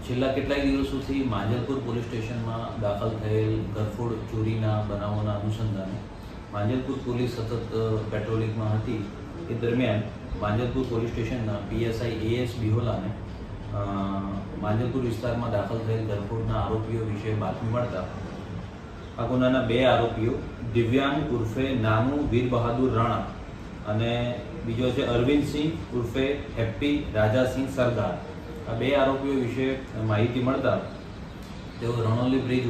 છેલ્લા કેટલાક દિવસોથી માંજલપુર પોલીસ સ્ટેશનમાં દાખલ થયેલ ઘરફોડ ચોરીના બનાવોના અનુસંધાને માંજલપુર પોલીસ સતત પેટ્રોલિંગમાં હતી. એ દરમિયાન માંજલપુર પોલીસ સ્ટેશનના પીએસઆઈ એએસ બિહોલાને માંજલપુર વિસ્તારમાં દાખલ થયેલ ઘરફોડના આરોપીઓ વિશે બાતમી મળતા આ ગુનાના 2 આરોપીઓ દિવ્યાંગ ઉર્ફે નાનુ વીર બહાદુર રાણા અને બીજો છે અરવિંદસિંહ ઉર્ફે હેપ્પી રાજાસિંહ સરદાર, આ 2 આરોપીઓ વિશે માહિતી મળતા તેઓ રણોલી બ્રિજ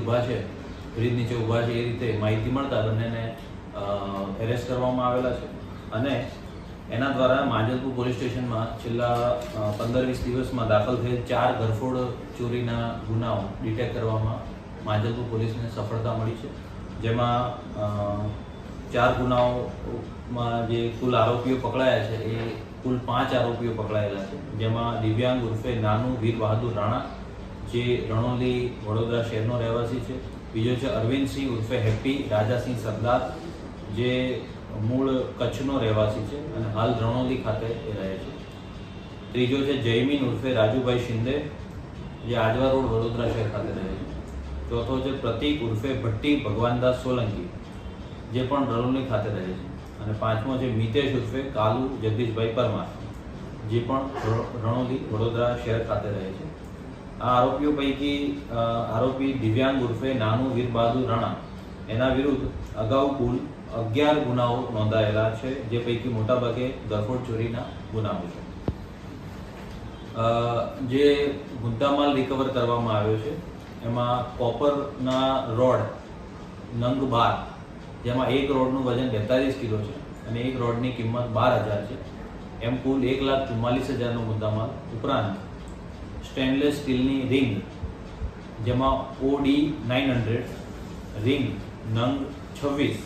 નીચે ઊભા છે એ રીતે માહિતી મળતા બંનેને એરેસ્ટ કરવામાં આવેલા છે. અને એના દ્વારા માંજલપુર પોલીસ સ્ટેશનમાં છેલ્લા 15-20 દિવસમાં દાખલ થયેલ 4 ઘરફોડ ચોરીના ગુનાઓ ડિટેક્ટ કરવામાં માંજલપુર પોલીસને સફળતા મળી છે. જેમાં 4 ગુનાઓમાં જે કુલ આરોપીઓ પકડાયા છે એ કુલ 5 આરોપીઓ પકડાયેલા છે. જેમાં દિવ્યાંગ ઉર્ફે નાનુ વીર બહાદુર રાણા જે રણોલી વડોદરા શહેરનો રહેવાસી છે. બીજો છે અરવિંદસિંહ ઉર્ફે હેપ્પી રાજાસિંહ સરદાર જે મૂળ કચ્છનો રહેવાસી છે અને હાલ રણોલી ખાતે રહે છે. ત્રીજો છે જયમીન ઉર્ફે રાજુભાઈ શિંદે જે આજવા રોડ વડોદરા શહેર ખાતે રહે છે. ચોથો છે પ્રતીક ઉર્ફે ભટ્ટી ભગવાનદાસ સોલંકી જે પણ રણોલી ખાતે રહે છે. અને 5મો છે મિતેશ ઉર્ફે કાલુ જગદીશભાઈ પરમાર જે પણ રણોલી વડોદરા શહેર ખાતે રહે છે. આ આરોપીઓ પૈકી આરોપી દિવ્યાંગ ઉર્ફે નાનુ વીર બહાદુર રાણા એના વિરુદ્ધ અગાઉ કુલ 11 ગુનાઓ નોંધાયેલા છે, જે પૈકી મોટાભાગે ઘરફોડ ચોરીના ગુનાઓ છે. જે મુદ્દામાલ રિકવર કરવામાં આવ્યો છે એમાં કોપરના રોડ નંગ 12 જેમાં એક રોડનું વજન 42 કિલો છે અને એક રોડની કિંમત 12,000 છે. એમ કુલ 1,44,000નો મુદ્દામાલ ઉપરાંત સ્ટેનલેસ સ્ટીલની રિંગ જેમાં OD 900 રિંગ નંગ 26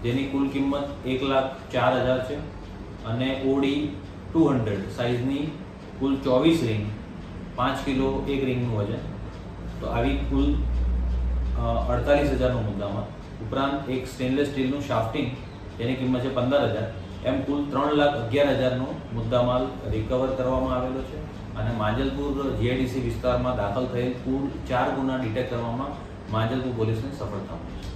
જેની કુલ કિંમત 1,04,000 છે અને OD 200 સાઇઝની કુલ 24 રિંગ 5 કિલો એક રિંગનું વજન, તો આવી કુલ 48,000નો મુદ્દામાલ ઉપરાંત એક સ્ટેનલેસ સ્ટીલનું શાફ્ટિંગ જેની કિંમત છે 15,000. એમ કુલ 3,11,000નો મુદ્દામાલ રિકવર કરવામાં આવેલો છે. અને માંજલપુર GIDC વિસ્તારમાં દાખલ થયેલ કુલ 4 ગુના ડિટેક્ટ કરવામાં માંજલપુર પોલીસને સફળતા મળી છે.